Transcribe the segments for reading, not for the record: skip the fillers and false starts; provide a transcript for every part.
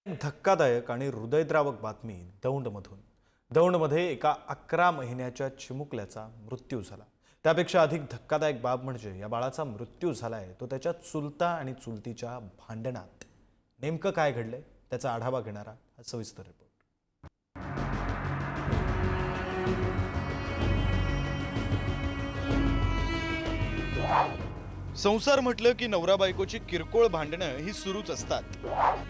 धक्कादायक आणि हृदयद्रावक बातमी दौंडमधून. दौंडमध्ये एका 11 महिन्याच्या चिमुकल्याचा मृत्यू झाला. त्यापेक्षा अधिक धक्कादायक बाब म्हणजे या बाळाचा मृत्यू झालाय तो त्याच्या चुलता आणि चुलतीच्या भांडणात. नेमकं काय घडलंय त्याचा आढावा घेणारा हा सविस्तर रिपोर्ट. संसार म्हटलं की नवरा बायकोची किरकोळ भांडणं ही सुरूच असतात.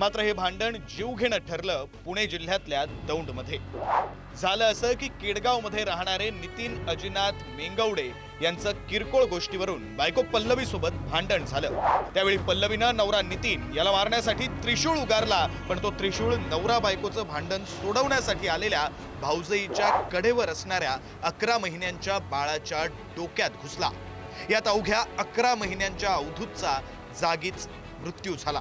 मात्र हे भांडण जीवघेणं ठरलं पुणे जिल्ह्यातल्या दौंडमध्ये. झालं असं की केडगावमध्ये राहणारे नितीन अजिनाथ मेंगवडे यांचं किरकोळ गोष्टीवरून बायको पल्लवी सोबत भांडण झालं. त्यावेळी पल्लवीनं नवरा नितीन याला मारण्यासाठी त्रिशूळ उगारला, पण तो त्रिशूळ नवरा बायकोचं भांडण सोडवण्यासाठी आलेल्या भाऊजईच्या कडेवर असणाऱ्या 11 महिन्यांच्या बाळाच्या डोक्यात घुसला. यात अवघ्या 11 महिन्यांच्या अवधूतचा जागीच मृत्यू झाला.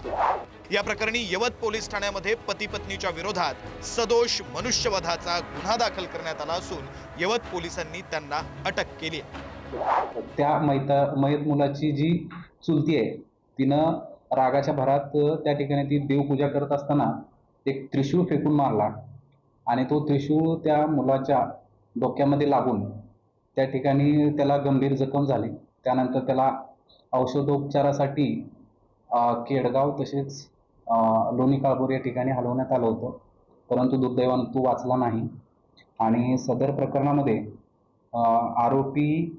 या प्रकरणी यवत पोलीस ठाण्यामध्ये पती पत्नीच्या विरोधात सदोष मनुष्यवधाचा गुन्हा दाखल करण्यात आला असून यवत पोलिसांनी त्यांना अटक केली आहे. त्या मयत मुलाची जी चुलती आहे तिनं रागाच्या भरात त्या ठिकाणी ती देवपूजा करत असताना एक त्रिशूळ फेकून मारला आणि तो त्रिशूळ त्या मुलाच्या डोक्यामध्ये लागून त्या ठिकाणी त्याला गंभीर जखम झाली. त्यानंतर त्याला औषधोपचारासाठी केडगाव तसेच लोणी काळभोर या ठिकाणी हलवण्यात आलं होतं, परंतु दुर्दैवानं तो वाचला नाही. आणि सदर प्रकरणामध्ये आरोपी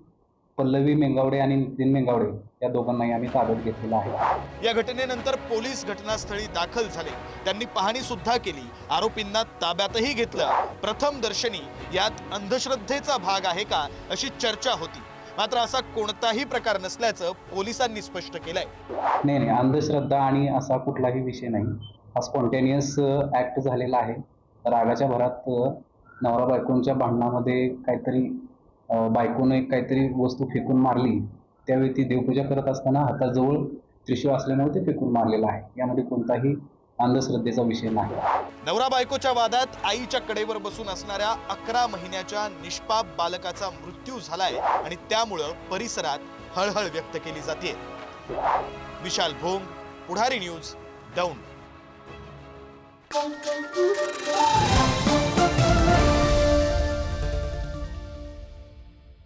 पल्लवी मेंगावडे आणि नितीन मेंगावडे या दोघांनाही आम्ही ताब्यात घेतलेला आहे. या घटनेनंतर पोलीस घटनास्थळी दाखल झाले. त्यांनी पाहणी सुद्धा केली. आरोपींना ताब्यातही घेतलं. प्रथम दर्शनी यात अंधश्रद्धेचा भाग आहे का अशी चर्चा होती. मात्र असा कोणताही प्रकार नसल्याचं पोलिसांनी स्पष्ट केलंय. नाही, अंधश्रद्धा आणि असा कुठलाही विषय नाही. हा स्पॉन्टेनियस ऍक्ट झालेला आहे. रागाच्या भरात नवरा बायकोंच्या भांडणामध्ये काहीतरी बायकोने काहीतरी वस्तू फेकून मारली. त्यावेळी ती देवपूजा करत असताना हाताजवळ त्रिशूळ असल्यामुळे ते फेकून मारलेलं आहे. यामध्ये कोणताही अंधश्रद्धेचा विषय नाही. नवरा बायकोच्या वादात आईच्या कडेवर बसून असणाऱ्या 11 महिन्याच्या निष्पाप बालकाचा मृत्यू झालाय आणि त्यामुळं परिसरात हळहळ व्यक्त केली जाते. विशाल भोंग, पुढारी न्यूज, दौंड.